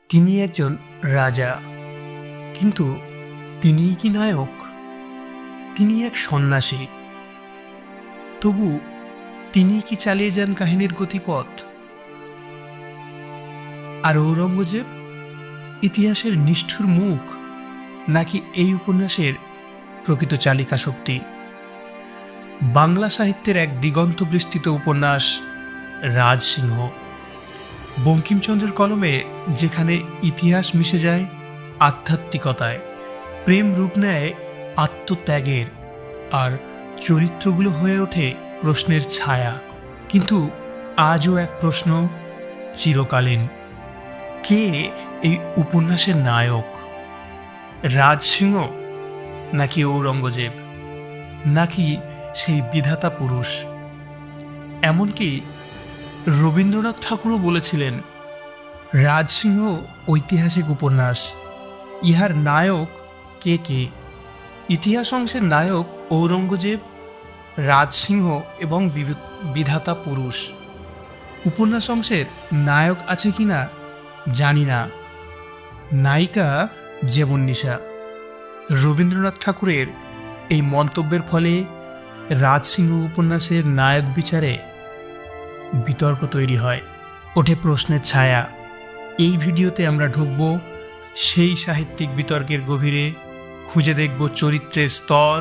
তিনি একজন রাজা, কিন্তু তিনিই কি নায়ক? তিনি এক সন্ন্যাসী, তবু তিনি কি চালিয়ে যান কাহিনীর গতিপথ? আর ঔরঙ্গজেব ইতিহাসের নিষ্ঠুর মুখ, নাকি এই উপন্যাসের প্রকৃত চালিকা শক্তি? বাংলা সাহিত্যের এক দিগন্ত বিস্তৃত উপন্যাস রাজসিংহ। বঙ্কিমচন্দ্রের কলমে যেখানে ইতিহাস মিশে যায় আধ্যাত্মিকতায়, প্রেম রূপ নেয় আত্মত্যাগের, আর চরিত্রগুলো হয়ে ওঠে প্রশ্নের ছায়া। কিন্তু আজও এক প্রশ্ন চিরকালীন: কে এই উপন্যাসের নায়ক? রাজসিংহ নাকি ঔরঙ্গজেব, নাকি সেই বিধাতা পুরুষ? এমনকি রবীন্দ্রনাথ ঠাকুরও বলেছিলেন, রাজসিংহ ঐতিহাসিক উপন্যাস, ইহার নায়ক কে কে? ইতিহাস অংশের নায়ক ঔরঙ্গজেব, রাজসিংহ এবং বিধাতা পুরুষ। উপন্যাস অংশের নায়ক আছে কিনা জানি না, নায়িকা জীবননিশা। রবীন্দ্রনাথ ঠাকুরের এই মন্তব্যের ফলে রাজসিংহ উপন্যাসের নায়ক বিচারে বিতর্ক তৈরি হয়, ওঠে প্রশ্নের ছায়া। এই ভিডিওতে আমরা ঢুকব সেই সাহিত্যিক বিতর্কের গভীরে, খুঁজে দেখব চরিত্রের স্তর,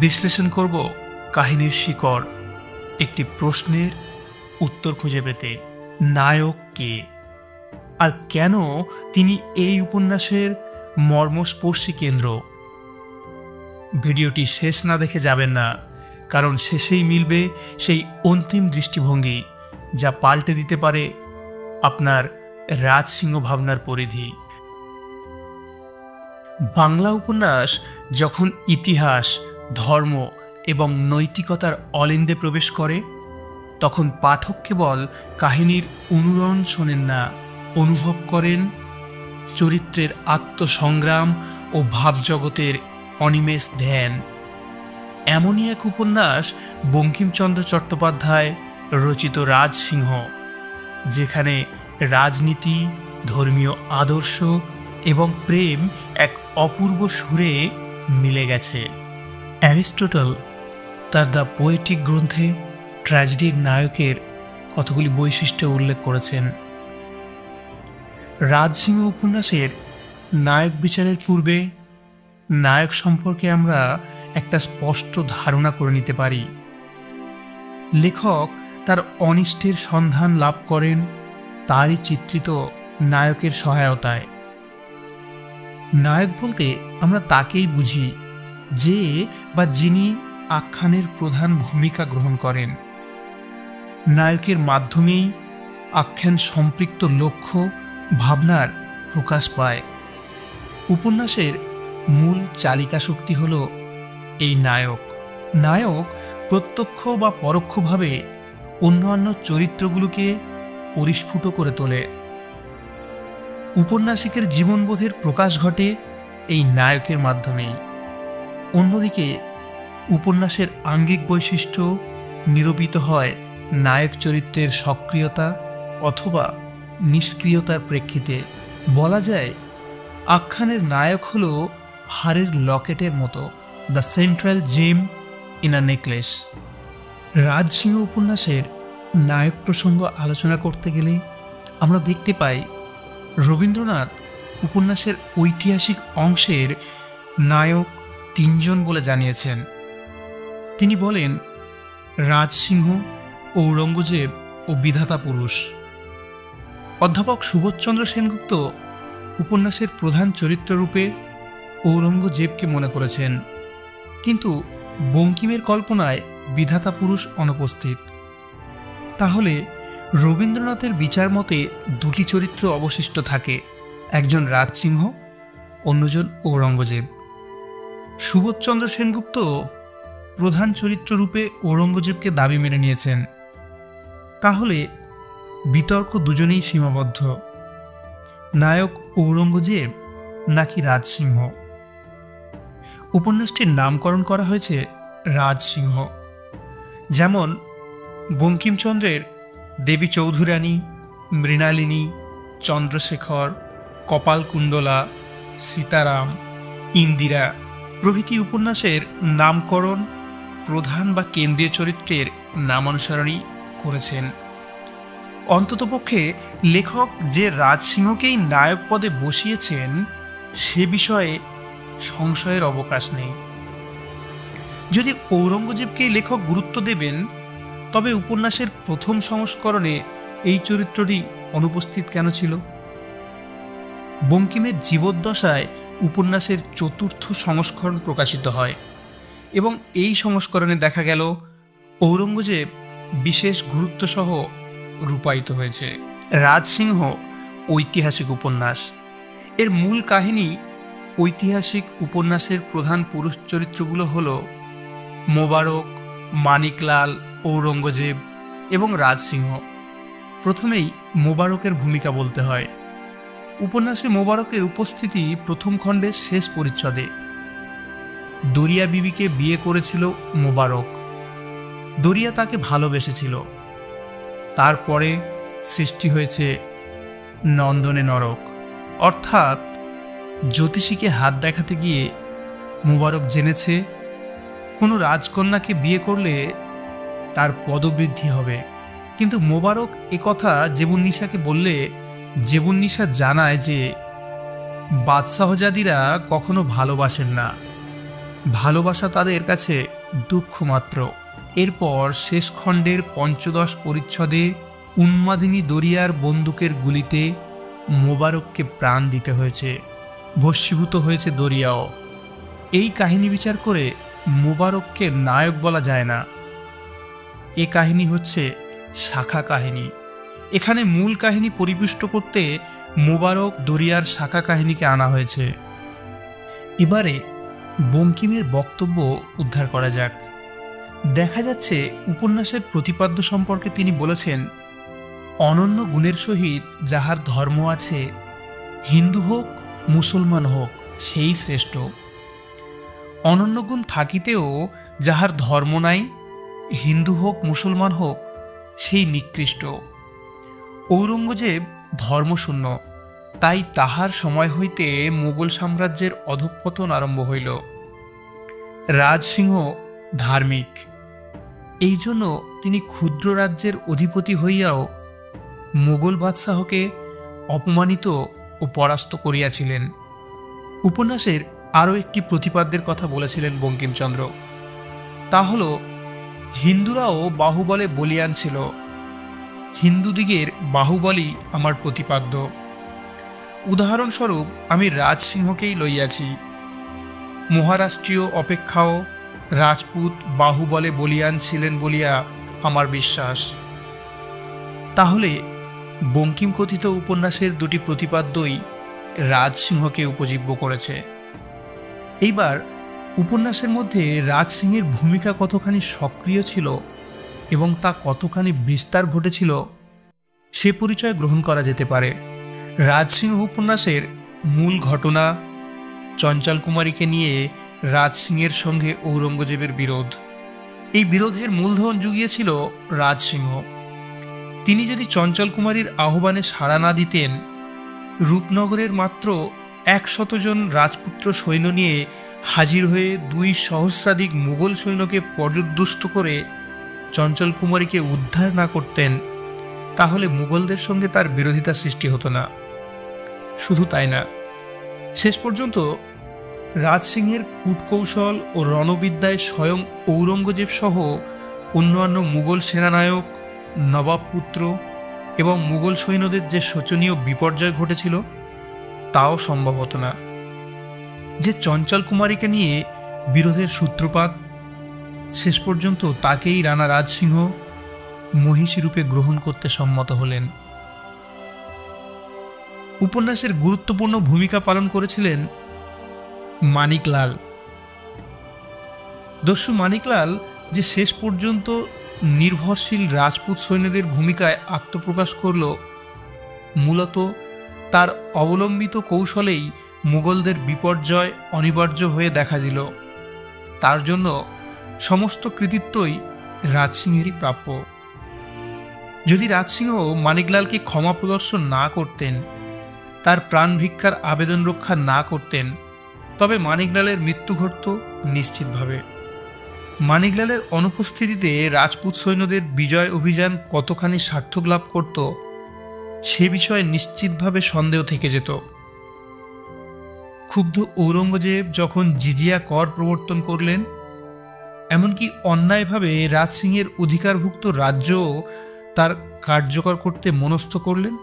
বিশ্লেষণ করব কাহিনীর শিকড়, একটি প্রশ্নের উত্তর খুঁজে পেতে: নায়ক কে, আর কেন তিনি এই উপন্যাসের মর্মস্পর্শী কেন্দ্র? ভিডিওটি শেষ না দেখে যাবেন না, কারণ শেষেই মিলবে সেই অন্তিম দৃষ্টিভঙ্গি যা পাল্টে দিতে পারে আপনার রাজসিংহ ভাবনার পরিধি। বাংলা উপন্যাস যখন ইতিহাস, ধর্ম এবং নৈতিকতার অলিন্দে প্রবেশ করে, তখন পাঠক কেবল কাহিনীর অনুরণ শোনেন না, অনুভব করেন চরিত্রের আত্মসংগ্রাম ও ভাবজগতের অনিমেষ ধ্যান। এমনই এক উপন্যাস বঙ্কিমচন্দ্র চট্টোপাধ্যায় রচিত রাজসিংহ, যেখানে রাজনীতি, ধর্মীয় আদর্শ এবং প্রেম এক অপূর্ব সুরে মিলে গেছে। অ্যারিস্টটল তার দ্য পোয়েটিক গ্রন্থে ট্র্যাজেডির নায়কের কতগুলি বৈশিষ্ট্য উল্লেখ করেছেন। রাজসিংহ উপন্যাসের নায়ক বিচারের পূর্বে নায়ক সম্পর্কে আমরা একটা স্পষ্ট ধারণা করে নিতে পারি। লেখক তার অনিষ্টের সন্ধান লাভ করেন তারই চিত্রিত নায়কের সহায়তায়। নায়ক বলতে আমরা তাকেই বুঝি যে বা যিনি আখ্যানের প্রধান ভূমিকা গ্রহণ করেন। নায়কের মাধ্যমেই আখ্যান সম্পৃক্ত লক্ষ্য, ভাবনার প্রকাশ পায়। উপন্যাসের মূল চালিকা শক্তি হল এই নায়ক। নায়ক প্রত্যক্ষ বা পরোক্ষভাবে অন্যান্য চরিত্রগুলোকে পরিস্ফুট করে তোলে। উপন্যাসিকের জীবনবোধের প্রকাশ ঘটে এই নায়কের মাধ্যমেই। অন্যদিকে উপন্যাসের আঙ্গিক বৈশিষ্ট্য নিরূপিত হয় নায়ক চরিত্রের সক্রিয়তা অথবা নিষ্ক্রিয়তার প্রেক্ষিতে। বলা যায় আখ্যানের নায়ক হল হারের লকেটের মতো, the central gem in a necklace. Rajsingha উপন্যাসের নায়ক প্রসঙ্গ আলোচনা করতে গেলে আমরা দেখতে পাই রবীন্দ্রনাথ উপন্যাসের ঐতিহাসিক অংশের নায়ক তিনজন বলে জানিয়েছেন। তিনি বলেন রাজসিংহ, ঔরঙ্গজেব ও বিধাতা পুরুষ। অধ্যাপক সুবোধচন্দ্র সেনগুপ্ত উপন্যাসের প্রধান চরিত্ররূপে ঔরঙ্গজেবকে মনে করেছেন, কিন্তু বঙ্কিমের কল্পনায় বিধাতা পুরুষ অনুপস্থিত। তাহলে রবীন্দ্রনাথের বিচার মতে দুটি চরিত্র অবশিষ্ট থাকে, একজন রাজসিংহ, অন্যজন ঔরঙ্গজেব। সুবোধচন্দ্র সেনগুপ্ত প্রধান চরিত্ররূপে ঔরঙ্গজেবকে দাবি মেনে নিয়েছেন। তাহলে বিতর্ক দুজনেই সীমাবদ্ধ: নায়ক ঔরঙ্গজেব নাকি রাজসিংহ? উপন্যাসটির নামকরণ করা হয়েছে রাজসিংহ। যেমন বঙ্কিমচন্দ্রের দেবী চৌধুরানী, মৃণালিনী, চন্দ্রশেখর, কপালকুণ্ডলা, সীতারাম, ইন্দিরা প্রভৃতি উপন্যাসের নামকরণ প্রধান বা কেন্দ্রীয় চরিত্রের নামানুসারণই করেছেন। অন্ততপক্ষে লেখক যে রাজসিংহকেই নায়ক পদে বসিয়েছেন সে বিষয়ে সংশয়ের অবকাশ নেই। যদি ঔরঙ্গজেবকেই লেখক গুরুত্ব দেবেন, তবে উপন্যাসের প্রথম সংস্করণে এই চরিত্রটি অনুপস্থিত কেন ছিল? বঙ্কিমের জীবদ্দশায় উপন্যাসের চতুর্থ সংস্করণ প্রকাশিত হয় এবং এই সংস্করণে দেখা গেল ঔরঙ্গজেব বিশেষ গুরুত্বসহ রূপায়িত হয়েছে। রাজসিংহ ঐতিহাসিক উপন্যাস। এর মূল কাহিনী ঐতিহাসিক উপন্যাসের প্রধান পুরুষ চরিত্রগুলো হল মোবারক, মানিকলাল, ঔরঙ্গজেব এবং রাজসিংহ। প্রথমেই মোবারকের ভূমিকা বলতে হয়। উপন্যাসে মোবারকের উপস্থিতি প্রথম খণ্ডের শেষ পরিচ্ছদে। দরিয়া বিবিকে বিয়ে করেছিল মোবারক। দরিয়া তাকে ভালোবেসেছিল। তারপরে সৃষ্টি হয়েছে নন্দনে নরক, অর্থাৎ জ্যোতিষীকে হাত দেখাতে গিয়ে মোবারক জেনেছে কোনো রাজকন্যাকে বিয়ে করলে তার পদবৃদ্ধি হবে। কিন্তু মোবারক একথা জেবুন্নিসাকে বললে জেবুন্নিসা জানায় যে বাদশাহজাদিরা কখনো ভালোবাসেন না, ভালোবাসা তাদের কাছে দুঃখ মাত্র। এরপর শেষ খণ্ডের পঞ্চদশ পরিচ্ছদে উন্মাদিনী দরিয়ার বন্দুকের গুলিতে মোবারককে প্রাণ দিতে হয়েছে, ভস্মীভূত হয়েছে দরিয়াও। এই কাহিনী বিচার করে মোবারককে নায়ক বলা যায় না। এ কাহিনী হচ্ছে শাখা কাহিনী। এখানে মূল কাহিনী পরিপুষ্ট করতে মোবারক দরিয়ার শাখা কাহিনীকে আনা হয়েছে। এবারে বঙ্কিমের বক্তব্য উদ্ধার করা যাক। দেখা যাচ্ছে উপন্যাসের প্রতিপাদ্য সম্পর্কে তিনি বলেছেন, অনন্য গুণের সহিত যাহার ধর্ম আছে, হিন্দু হোক মুসলমান হোক সেই শ্রেষ্ঠ। অনন্য গুণ থাকিতেও যাহার ধর্ম নাই, হিন্দু হোক মুসলমান হোক সেই নিকৃষ্ট। ঔরঙ্গজেব ধর্মশূন্য, তাই তাহার সময় হইতে মোগল সাম্রাজ্যের অধঃপতন আরম্ভ হইল। রাজসিংহ ধার্মিক, এই জন্য তিনি ক্ষুদ্র রাজ্যের অধিপতি হইয়াও মোগল বাদশাহকে অপমানিত ও পরাস্ত করিয়াছিলেন। উপন্যাসের আরও একটি প্রতিপাদ্যের কথা বলেছিলেন বঙ্কিমচন্দ্র, তা হল হিন্দুরাও বাহুবলে বলীয়ান ছিল। হিন্দুদিগের বাহুবলই আমার প্রতিপাদ্য। উদাহরণস্বরূপ আমি রাজসিংহকেই লইয়াছি। মহারাষ্ট্রীয় অপেক্ষাও রাজপুত বাহুবলে বলীয়ান ছিলেন বলিয়া আমার বিশ্বাস। তাহলে বঙ্কিম কথিত উপন্যাসের দুটি প্রতিপাদ্যই রাজসিংহকে উপজীব্য করেছে। এইবার উপন্যাসের মধ্যে রাজসিংহের ভূমিকা কতখানি সক্রিয় ছিল এবং তা কতখানি বিস্তার ঘটেছিল সে পরিচয় গ্রহণ করা যেতে পারে। রাজসিংহ উপন্যাসের মূল ঘটনা চঞ্চল কুমারীকে নিয়ে রাজসিংহের সঙ্গে ঔরঙ্গজেবের বিরোধ। এই বিরোধের মূলধন জুগিয়েছিল রাজসিংহ। তিনি যদি চঞ্চল কুমারীর আহ্বানে সাড়া না দিতেন, রূপনগরের মাত্র 100 জন রাজপুত্র সৈন্য নিয়ে হাজির হয়ে 2 সহস্রাধিক মুঘল সৈন্যকে পর্যুদস্ত করে চঞ্চল কুমারীকে উদ্ধার না করতেন, তাহলে মুঘলদের সঙ্গে তার বিরোধিতা সৃষ্টি হতো না। শুধু তাই না, শেষ পর্যন্ত রাজসিংহের কূটকৌশল ও রণবিদ্যায় স্বয়ং ঔরঙ্গজেব সহ অন্যান্য মুঘল সেনানায়ক, নবাব পুত্র এবং মুঘল সৈন্যদের যে শোচনীয় বিপর্যয় ঘটেছিল তাও সম্ভব হতো না। যে চঞ্চল কুমারীকে নিয়ে বিরোধের সূত্রপাত, শেষ পর্যন্ত তাকেই রানা রাজসিংহ মহিষী রূপে গ্রহণ করতে সম্মত হলেন। উপন্যাসের গুরুত্বপূর্ণ ভূমিকা পালন করেছিলেন মানিকলাল। দস্যু মানিকলাল যে শেষ পর্যন্ত নির্ভরশীল রাজপুত সৈন্যদের ভূমিকায় আত্মপ্রকাশ করল, মূলত তার অবলম্বিত কৌশলেই মুঘলদের বিপর্যয় অনিবার্য হয়ে দেখা দিল। তার জন্য সমস্ত কৃতিত্বই রাজসিংহেরই প্রাপ্য। যদি রাজসিংহ মানিকলালকে ক্ষমা প্রদর্শন না করতেন, তার প্রাণ ভিক্ষার আবেদন রক্ষা না করতেন, তবে মানিকলালের মৃত্যু ঘটত নিশ্চিতভাবে। মানিকলালের অনুপস্থিতিতে রাজপুত সৈন্যদের বিজয় অভিযান কতখানি সার্থক লাভ করত সে বিষয়ে নিশ্চিতভাবে সন্দেহ থেকে যেত। ক্ষুব্ধ ঔরঙ্গজেব যখন জিজিয়া কর প্রবর্তন করলেন, এমনকি অন্যায়ভাবে রাজসিংহের অধিকারভুক্ত রাজ্যও তার কার্যকর করতে মনস্থ করলেন,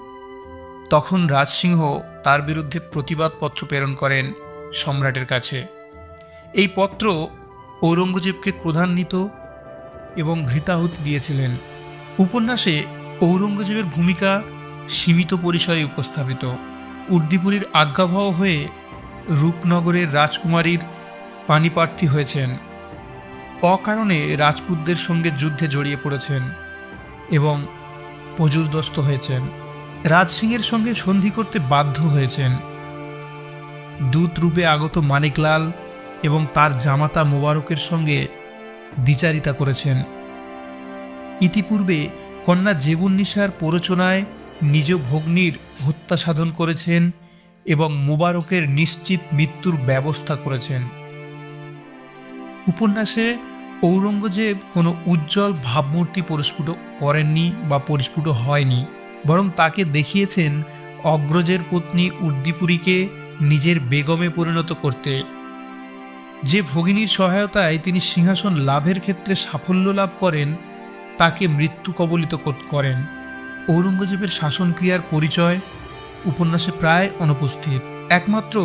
তখন রাজসিংহ তার বিরুদ্ধে প্রতিবাদপত্র প্রেরণ করেন সম্রাটের কাছে। এই পত্র ঔরঙ্গজেবকে ক্রোধান্বিত এবং ঘৃতাহুত দিয়েছিলেন। উপন্যাসে ঔরঙ্গজেবের ভূমিকা সীমিত পরিসরে উপস্থাপিত। উর্দিপুরীর আজ্ঞাবহ হয়ে রূপনগরের রাজকুমারীর পাণিপ্রার্থী হয়েছেন, অকারণে রাজপুতদের সঙ্গে যুদ্ধে জড়িয়ে পড়েছেন এবং পজুরদস্ত হয়েছেন, রাজসিংহের সঙ্গে সন্ধি করতে বাধ্য হয়েছেন। দূত রূপে আগত মানিকলাল এবং তার জামাতা মোবারকের সঙ্গে দ্বিচারিতা করেছেন। ইতিপূর্বে কন্যা জেবুন্নিসার প্ররোচনায় নিজ ভগ্নীর হত্যা সাধন করেছেন এবং মোবারকের নিশ্চিত মৃত্যুর ব্যবস্থা করেছেন। উপন্যাসে ঔরঙ্গজেব কোনো উজ্জ্বল ভাবমূর্তি পরিস্ফুট করেননি বা পরিস্ফুট হয়নি, বরং তাকে দেখিয়েছেন অগ্রজের পত্নী উর্দিপুরীকে নিজের বেগমে পরিণত করতে। যে ভগিনীর সহায়তায় তিনি সিংহাসন লাভের ক্ষেত্রে সাফল্য লাভ করেন, তাকে মৃত্যু কবলিত করেন। ঔরঙ্গজেবের শাসনক্রিয়ার পরিচয় উপন্যাসে প্রায় অনুপস্থিত। একমাত্র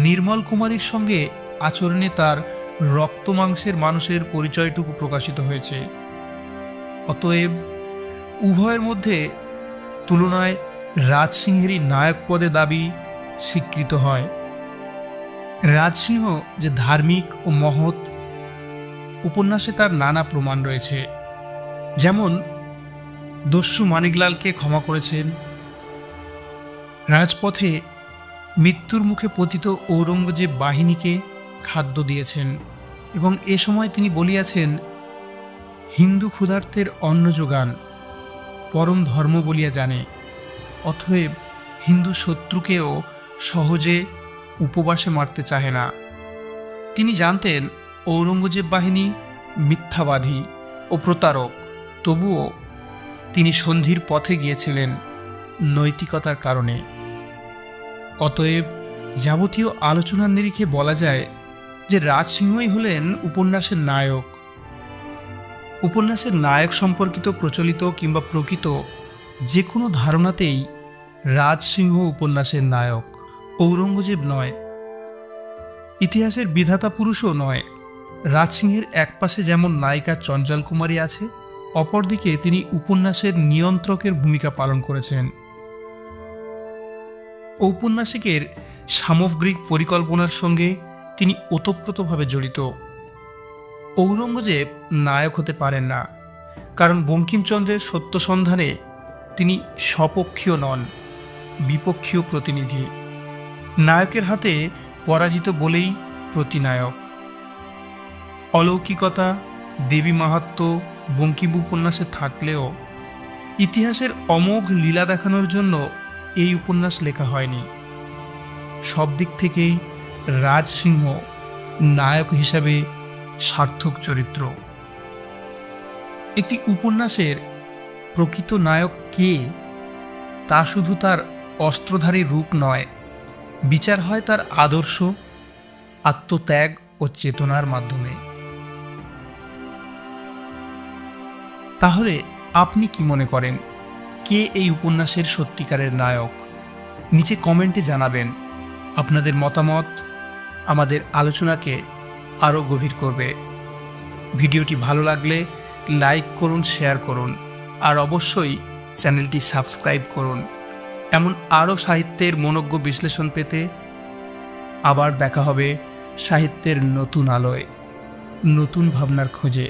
নির্মল কুমারীর সঙ্গে আচরণে তার রক্ত মাংসের মানুষের পরিচয়টুকু প্রকাশিত হয়েছে। অতএব উভয়ের মধ্যে তুলনায় রাজসিংহেরই নায়ক পদে দাবি স্বীকৃত হয়। রাজসিংহ যে ধার্মিক ও মহৎ, উপন্যাসে তার নানা প্রমাণ রয়েছে। যেমন দস্যু মানিকলালকে ক্ষমা করেছেন, রাজপথে মৃত্যুর মুখে পতিত ঔরঙ্গজেব বাহিনীকে খাদ্য দিয়েছেন এবং এ সময় তিনি বলিয়াছেন, হিন্দু ক্ষুধার্তের অন্ন যোগান পরম ধর্ম বলিয়া জানে, অতএব হিন্দু শত্রুকেও সহজে উপবাসে মারতে চাহে না। তিনি জানতেন ঔরঙ্গজেব বাহিনী মিথ্যাবাদী ও প্রতারক, তবুও তিনি সন্ধির পথে গিয়েছিলেন নৈতিকতার কারণে। অতএব যাবতীয় আলোচনার নিরিখে বলা যায় যে রাজসিংহই হলেন উপন্যাসের নায়ক। উপন্যাসের নায়ক সম্পর্কিত প্রচলিত কিংবা প্রকৃত যে কোনো ধারণাতেই রাজসিংহ উপন্যাসের নায়ক, ঔরঙ্গজেব নয়। ইতিহাসের বিধাতা পুরুষও নয়। রাজসিংহের একপাশে যেমন নায়িকা চঞ্চল কুমারী আছে, অপরদিকে তিনি উপন্যাসের নিয়ন্ত্রকের ভূমিকা পালন করেছেন। ঔপন্যাসিকের সামগ্রিক পরিকল্পনার সঙ্গে তিনি ওতপ্রোতভাবে জড়িত। ঔরঙ্গজেব নায়ক হতে পারেন না, কারণ বঙ্কিমচন্দ্রের সত্য সন্ধানে তিনি স্বপক্ষীয় নন, বিপক্ষীয় প্রতিনিধি। নায়কের হাতে পরাজিত বলেই প্রতিনায়ক। অলৌকিকতা, দেবী মাহাত্ম্য বঙ্কিম উপন্যাসে থাকলেও ইতিহাসের অমোঘ লীলা দেখানোর জন্য এই উপন্যাস লেখা হয়নি। সব দিক থেকেই রাজসিংহ নায়ক হিসাবে সার্থক চরিত্র। একটি উপন্যাসের প্রকৃত নায়ক কে, তা শুধু তার অস্ত্রধারী রূপ নয়, বিচার হয় তার আদর্শ, আত্মত্যাগ ও চেতনার মাধ্যমে। তাহলে আপনি কি মনে করেন, কে এই উপন্যাসের সত্যিকারের নায়ক? নিচে কমেন্টে জানাবেন। আপনাদের মতামত আমাদের আলোচনাকে আরও গভীর করবে। ভিডিওটি ভালো লাগলে লাইক করুন, শেয়ার করুন, আর অবশ্যই চ্যানেলটি সাবস্ক্রাইব করুন। এমন আরও সাহিত্যের মনোজ্ঞ বিশ্লেষণ পেতে আবার দেখা হবে সাহিত্যের নতুন আলোয়, নতুন ভাবনার খোঁজে।